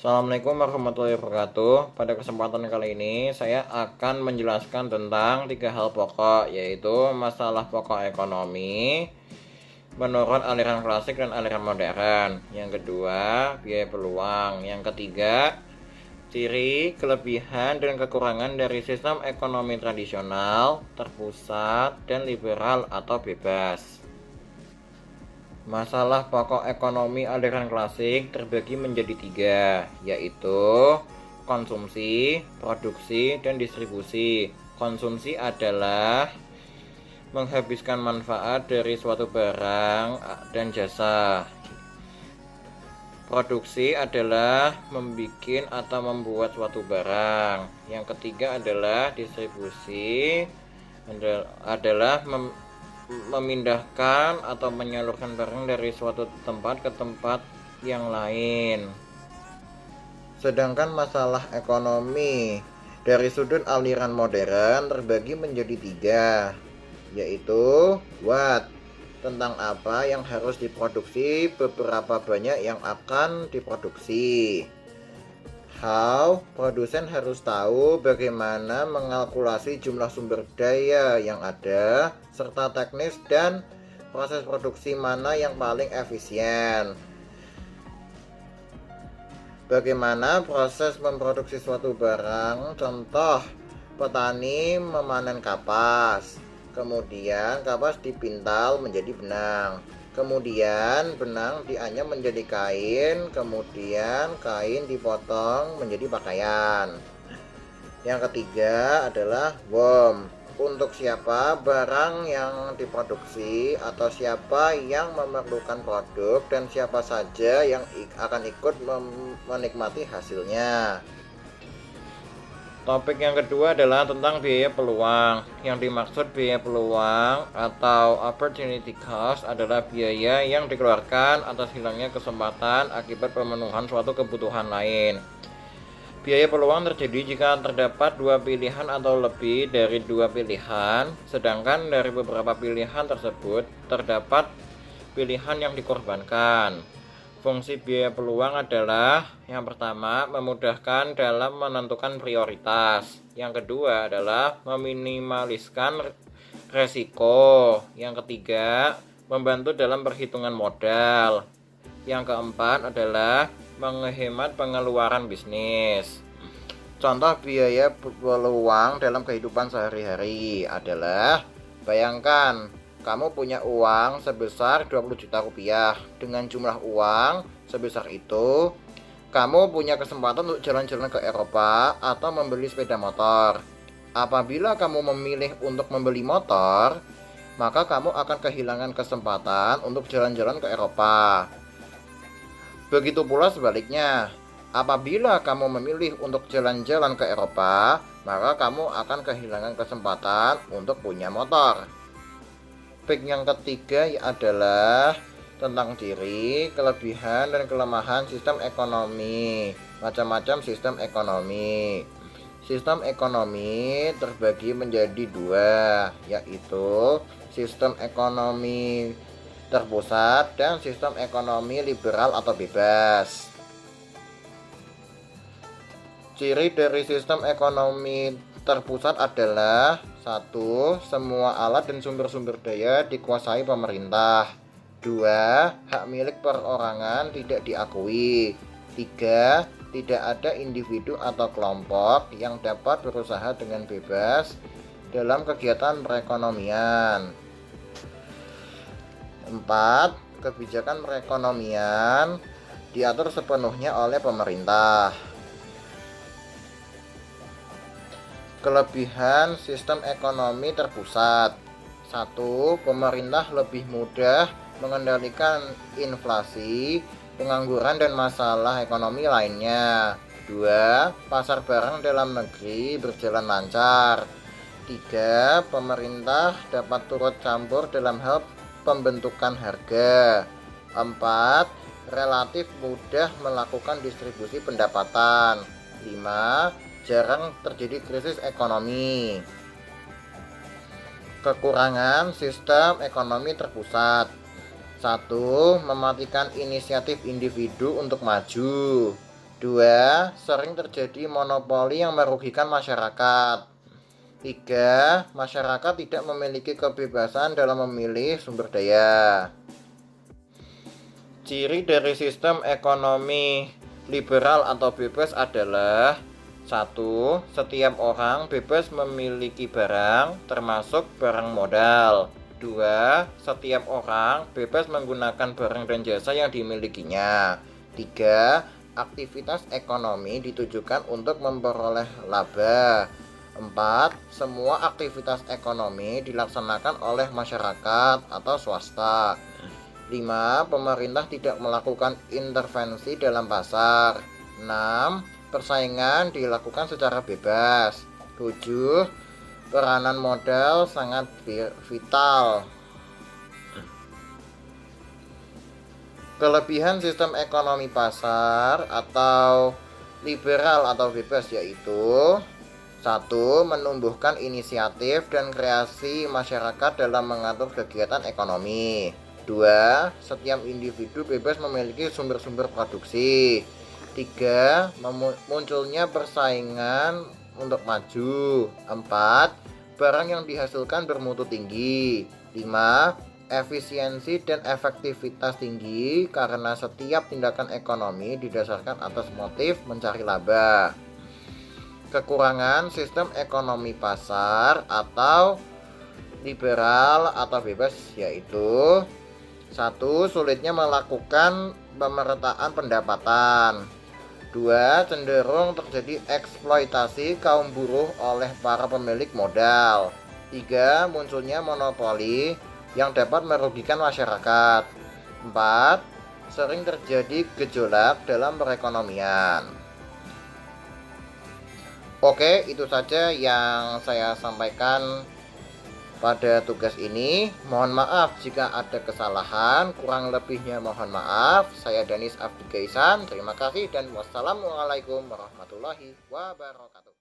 Assalamualaikum warahmatullahi wabarakatuh. Pada kesempatan kali ini saya akan menjelaskan tentang 3 hal pokok, yaitu masalah pokok ekonomi menurut aliran klasik dan aliran modern. Yang kedua, biaya peluang. Yang ketiga, ciri, kelebihan, dan kekurangan dari sistem ekonomi tradisional, terpusat, dan liberal atau bebas. Masalah pokok ekonomi aliran klasik terbagi menjadi 3, yaitu konsumsi, produksi, dan distribusi. Konsumsi adalah menghabiskan manfaat dari suatu barang dan jasa. Produksi adalah membuat atau membuat suatu barang. Yang ketiga adalah distribusi, adalah memindahkan atau menyalurkan barang dari suatu tempat ke tempat yang lain. Sedangkan masalah ekonomi dari sudut aliran modern terbagi menjadi 3, yaitu what, tentang apa yang harus diproduksi, beberapa banyak yang akan diproduksi. How, produsen harus tahu bagaimana mengalkulasi jumlah sumber daya yang ada, serta teknis dan proses produksi mana yang paling efisien. Bagaimana proses memproduksi suatu barang, contoh petani memanen kapas, kemudian kapas dipintal menjadi benang, kemudian benang dianyam menjadi kain, kemudian kain dipotong menjadi pakaian. Yang ketiga adalah WOM, untuk siapa barang yang diproduksi atau siapa yang memerlukan produk dan siapa saja yang akan ikut menikmati hasilnya. Topik yang kedua adalah tentang biaya peluang. Yang dimaksud biaya peluang atau opportunity cost adalah biaya yang dikeluarkan atas hilangnya kesempatan akibat pemenuhan suatu kebutuhan lain. Biaya peluang terjadi jika terdapat 2 pilihan atau lebih dari 2 pilihan, sedangkan dari beberapa pilihan tersebut terdapat pilihan yang dikorbankan. Fungsi biaya peluang adalah yang pertama, memudahkan dalam menentukan prioritas. Yang kedua adalah meminimaliskan resiko. Yang ketiga, membantu dalam perhitungan modal. Yang keempat adalah menghemat pengeluaran bisnis. Contoh biaya peluang dalam kehidupan sehari-hari adalah, bayangkan kamu punya uang sebesar 20 juta rupiah. Dengan jumlah uang sebesar itu, kamu punya kesempatan untuk jalan-jalan ke Eropa atau membeli sepeda motor. Apabila kamu memilih untuk membeli motor, maka kamu akan kehilangan kesempatan untuk jalan-jalan ke Eropa. Begitu pula sebaliknya, apabila kamu memilih untuk jalan-jalan ke Eropa, maka kamu akan kehilangan kesempatan untuk punya motor. Topik yang ketiga adalah tentang ciri, kelebihan, dan kelemahan sistem ekonomi. Macam-macam sistem ekonomi. Sistem ekonomi terbagi menjadi 2, yaitu sistem ekonomi terpusat dan sistem ekonomi liberal atau bebas. Ciri dari sistem ekonomi terpusat adalah 1. Semua alat dan sumber-sumber daya dikuasai pemerintah. 2. Hak milik perorangan tidak diakui. 3. Tidak ada individu atau kelompok yang dapat berusaha dengan bebas dalam kegiatan perekonomian. 4. Kebijakan perekonomian diatur sepenuhnya oleh pemerintah. Kelebihan sistem ekonomi terpusat. 1. Pemerintah lebih mudah mengendalikan inflasi, pengangguran, dan masalah ekonomi lainnya. 2. Pasar barang dalam negeri berjalan lancar. 3. Pemerintah dapat turut campur dalam hal pembentukan harga. 4. Relatif mudah melakukan distribusi pendapatan. 5. Jarang terjadi krisis ekonomi. Kekurangan sistem ekonomi terpusat. 1. Mematikan inisiatif individu untuk maju. 2. Sering terjadi monopoli yang merugikan masyarakat. 3. Masyarakat tidak memiliki kebebasan dalam memilih sumber daya. Ciri dari sistem ekonomi liberal atau bebas adalah 1. Setiap orang bebas memiliki barang, termasuk barang modal. 2. Setiap orang bebas menggunakan barang dan jasa yang dimilikinya. 3. Aktivitas ekonomi ditujukan untuk memperoleh laba. 4. Semua aktivitas ekonomi dilaksanakan oleh masyarakat atau swasta. 5. Pemerintah tidak melakukan intervensi dalam pasar. 6. Persaingan dilakukan secara bebas. 7. Peranan modal sangat vital. Kelebihan sistem ekonomi pasar atau liberal atau bebas yaitu 1. Menumbuhkan inisiatif dan kreasi masyarakat dalam mengatur kegiatan ekonomi. 2. Setiap individu bebas memiliki sumber-sumber produksi. 3. Munculnya persaingan untuk maju. 4. Barang yang dihasilkan bermutu tinggi. 5. Efisiensi dan efektivitas tinggi karena setiap tindakan ekonomi didasarkan atas motif mencari laba. Kekurangan sistem ekonomi pasar atau liberal atau bebas yaitu 1. Sulitnya melakukan pemerataan pendapatan. 2. Cenderung terjadi eksploitasi kaum buruh oleh para pemilik modal. 3. Munculnya monopoli yang dapat merugikan masyarakat. 4. Sering terjadi gejolak dalam perekonomian. Oke, itu saja yang saya sampaikan pada tugas ini. Mohon maaf jika ada kesalahan, kurang lebihnya mohon maaf. Saya Danis Abdi Kaisan, terima kasih dan wassalamualaikum warahmatullahi wabarakatuh.